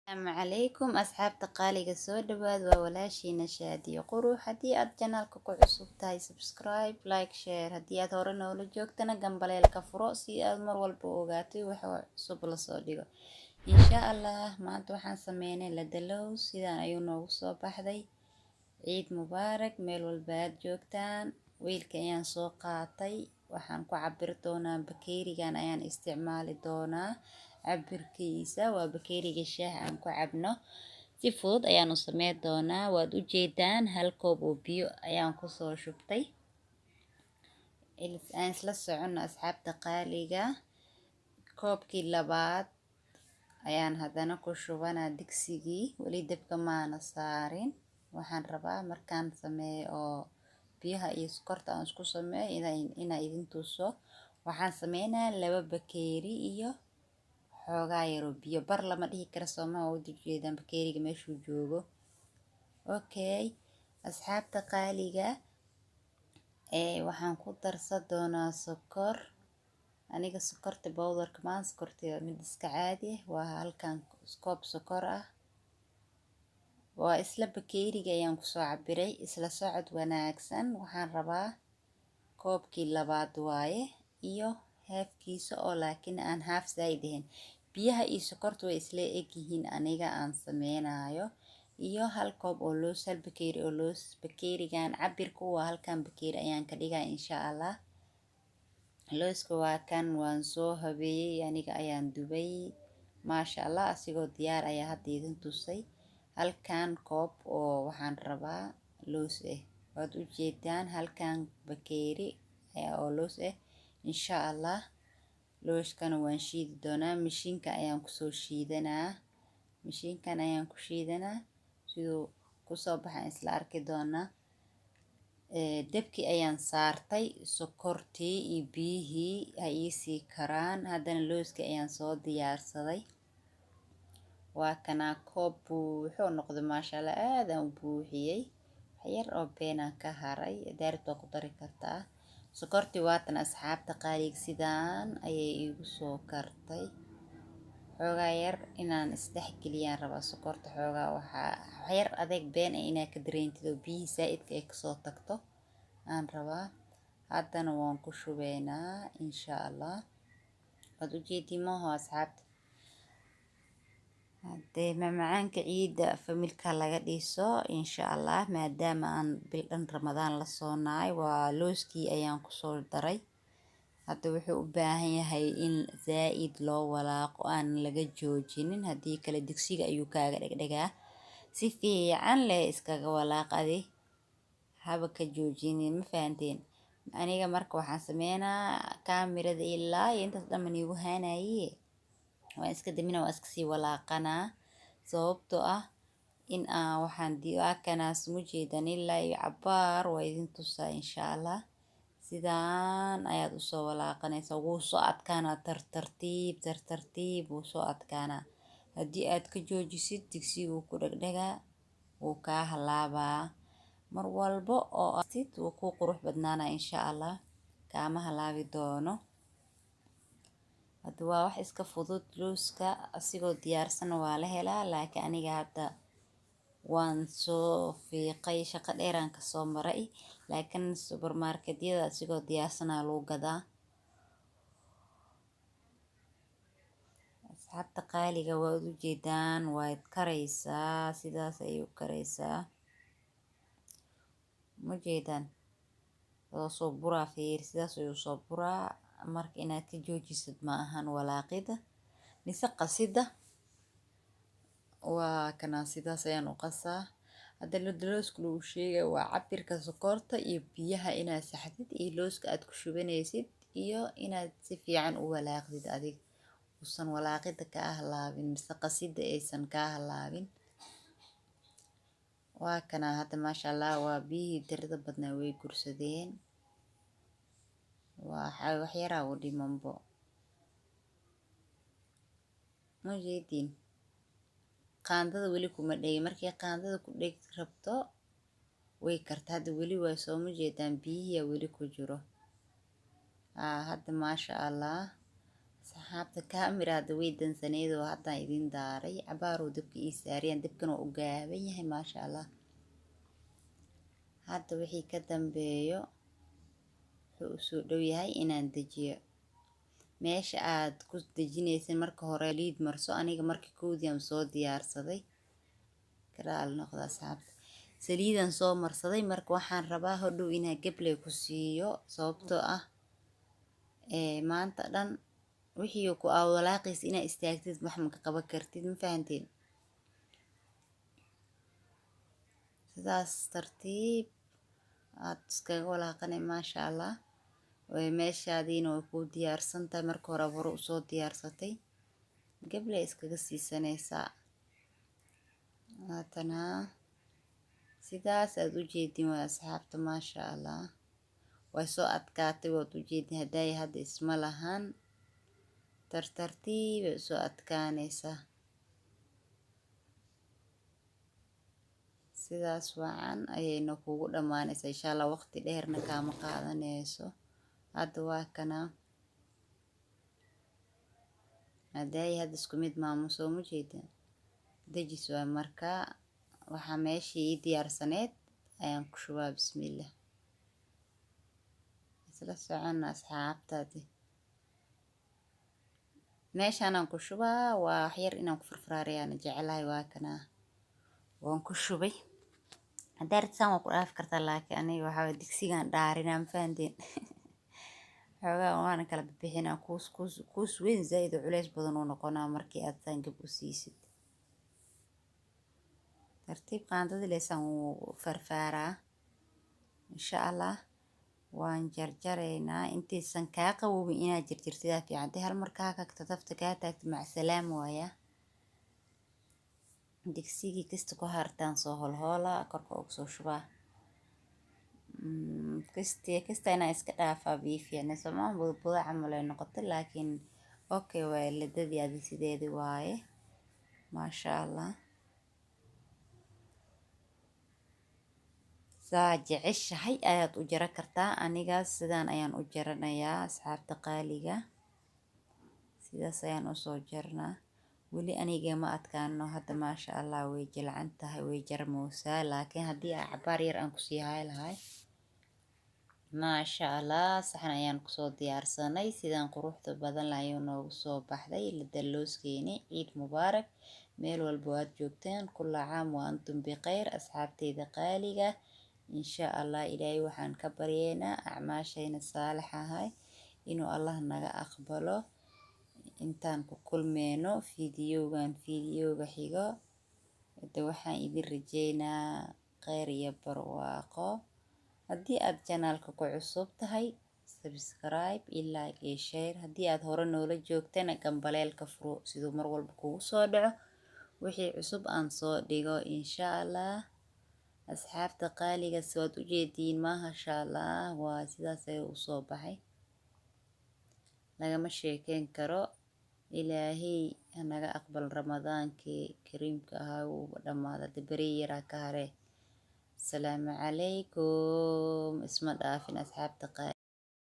السلام عليكم أصحاب تقاليق سود بعد وولاشي نشادي قرو هدي أد جنالك كعصب تاي سبسكرايب لايك شير هدي أد هورنا ولا جوجتنا جنبالي الكفرو سي أد مر والبوغاتي وحوا سبلا صوديقو إن شاء الله ما أنت وحان سميني لدلو سيدان أيونو صباح دي عيد مبارك ميل والباد جوجتان ويلك أيان سوقاتي waxaan ku cabir doonaa bakeerigan ayaan isticmaali doonaa cabirkiisa waa bakeeriga shaah aan ku cabno si fudud ayaan u sameyn doonaa waad u jeedaan hal koob oo biyo ayaan ku soo shubtay aan isla socono asxaabta qaaliga koobkii labaad ayaan haddana ku shubanaa digsigii weli dabka maana saarin waxaan rabaa markaan sameeyo oo biyaha iyo sokorta aan isku sameeyo inaa idin tuso waxaan sameynaa 2 bakeeri iyo xoogaa yaro biyo bar lama dhihi karo Soomaa oo jeedaan bakeeriga meeshuu joogo okay asxaabta qaaliga waxaan ku darsan doonaa sokor aniga sokorta powderka maan sokorta mid iska caadi waa halkan koob sokor ah waa isla bakeeriga ayaan ku soo cabiray isla socod wanaagsan waxaan rabaa koobkii labaad waaye iyo halfkiisa oo laakiin aan half zaaidayn biyaha iyo sokortu way isla eg yihiin aniga aan sameynayo iyo hal koob oo loos hal bakeeri oo loos bakeerigan cabirku waa halkan bakeeri ayaan ka dhigaa insha Allah looska waa kan waan soo habeeyay aniga ayaan dubay maasha Allah asigoo diyaar ayaa hadda idin tusay halkan koob oo waxaan rabaa loos waad u jeedaan halkan bakeeri oo loos insha Allah looskana waan shiidi doonaa mishiinka ayaan ku soo shiidanaa mishiinkan ayaan ku shiidanaa sidoo ku soo baxay isla arki doonaa dabki ayaan saartay sokortii iyo biyihii ay ii karaan haddana looska ayaan soo diyaarsaday waa kana koob wuxuu noqday maasha Allah aad aan u buuxiyay yar oo beenan ka haray daarto ku dari kartaa sokortii waatan asxaabta qaaliga sidaan ayay igu soo kartay xoogaa yar inaan isdhexgeliyaan rabaa sokorta xoogaa waxa yar adeeg been inaa ka dareentido biyihii saaidka ay kasoo tagto aan rabaa haddana waan ku shubeynaa insha Allah waad u jeedii maaha asxaabta hadee macaanka ciida familka laga dhiso insha Allah maadaama aan bil dhan Ramadaan la soonaay waa looskii ayaan ku soo daray hadda wuxuu u baahan yahay in zaaid loo walaaqo aan laga joojinin hadii kale digsiga ayuu kaaga dhagdhagaa si fiican leh iskaga walaaqadi haba ka joojinin ma fahanteen aniga marka waxaan sameynaa kaamirada ilaa intaas dhamaan igu haanaayay waan iska damina waan iska sii walaaqanaa sababtoo ah in aan waxaan diiwaakanaas mujeedan ilaa iyo cabaar waa idin tusaa insha Allah sidaan ayaad u soo walaaqanaysaa wuu soo adkaanaa tartiib wuu soo adkaanaa haddii aad ka joojisid digsiga wuu ku dhagdhagaa wuu kaa halaabaa mar walbo oo aad wuu ku qurux badnaanaa insha Allah kaama halaabi doono hadda waa wax iska fudud looska asigoo diyaarsan waa la helaa laakiin aniga hadda waan soo fiiqay shaqo dheeraan ka soo maray laakiin supermarketyada asigoo diyaarsan lagu gadaa asxaabta qaaliga waad u jeedaan waad karaysaa sidaas ayuu karaysaa ma jeedaan soo buraa fiir sidaas ayuu soo buraa marka inaad ka joojisid ma ahan walaaqida mise qasida waa kana sidaas ayaan u qasaa hadda looska lagu sheegay waa cabirka sokorta iyo biyaha inaad saxdid iyo looska aad ku shubanaysid iyo inaad si fiican u walaaqdid adig usan walaaqida ka halaabin mise qasida aysan ka halaabin waa kana hadda maasha Allah waa biyihii tirada badnaa way gursadeen wax yaraa u dhimanbo ma jeedin qaandada weli kuma dhigay markii qaandada ku dhig rabto way kartaa hadda weli waa soo ma jeedaan biyihii weli ku jiro hadda maasha Allah saxaabta kaamiraada way dansaneed oo haddaan idin daaray cabaaruu dabka ii saariyaan dabkan waa u gaaban yahay maasha allah. hadda wixii ka dambeeyo wuxuu u soo dhow yahay inaan dejiyo. meesha aad ku dejinaysin marka hore liid marso. aniga markii koodii aan soo diyaarsaday karaal noqda asxaabta, saliidan soo marsaday. marka waxaan rabaa hodhow inaan gabley ku siiyo sababtoo ah maanta dhan wixii ku awalaaqis inaa istaagtid wax ma ka qaban kartid, ma fahanteen. sidaas tartiib aad iskaga walaaqanay maasha allah. meeshaadiina way kuu diyaarsantahay, marka hore usoo diyaarsatay gabley iskaga siisanaysaa. haatana sidaas aad u jeedin waa asxaabta maasha allah. way soo adkaatay waad u jeedin haddaay hadda isma lahan tartiibay soo adkaanaysaa. sidaas wacan ayayna kugu dhammaanaysaa insha allah. waqti dheerna kaama qaadanayso. hadda waa kana haddaay hadda isku mid maamuso ma jeedin dejis waa. markaa waxaa meeshii ii diyaarsaneed ayaan ku shubaa. bismillah, isla socona asxaabtaadi. meeshaanaan ku shubaa waa waxyar inaan ku farfaraariyaan jecelahay. waa kana waan ku shubay. haddaa rabtaan waa ku dhaafi kartaa, laakiin aniga waxaa digsigaan dhaarinaa, ma fahanteen. xoogaa waana kala bixinaa. kuus weyn zaid oo culays badan uu noqonaa markii aad saan gab u siisid. tartiib qaandadii leysaan wuu farfaaraa insha allah. waan jarjaraynaa intaysan kaa qaboobin inaad jarjartidaa fiican. hadii hal mar kaa kagto tafta kaa taagto macsalaam waaya. digsigii kasta ku hartaan soo holhoola korka ugu soo shubaa. kasta inaa iska dhaafaa bii fiicna somaan budbuda camal ay noqotay, laakiin okay waa ladadii adi sideedii waaye maasha allah. saa jeceshahay ayaad u jara kartaa. anigaas sidaan ayaan u jaranayaa asxaabta qaaliga. sidaas ayaan usoo jarnaa. weli aniga ma adkaano hadda maasha allah. way jilcan tahay, way jarmoosaa. laakiin haddii aa cabaar yar aan kusii hay lahay maasha allah. saxan ayaan kusoo diyaarsanay. sidaan quruxda badan ayuu noogu soo baxday ladalooskeeni. ciid mubaarak meel walba aad joogteen. kulla caam wa antum bikhayr asxaabteyda qaaliga. insha allah ilaahay waxaan ka baryeynaa acmaashayna saalix ahay inuu allah naga aqbalo. intaan ku kulmeyno fiidiyowga xigo hada waxaan idin rajeynaa khayr iyo barwaaqo. haddii aad janaalka ku cusub tahay subscribe iyo like iyo share. haddii aad hore noola joogtana gambaleelka furo siduu mar walba kugu soo dhaco wixii cusub aan soo dhigo insha allah. asxaabta qaaliga waad u jeediin maasha allah. waa sidaas ayuu usoo baxay, lagama sheekeyn karo. ilaahay hanaga aqbal ramadaankii kariimka ahaa uu dhammaada beri yaraa ka hare. asalaamu calaykum. isma dhaafin asxaabta qaaliga.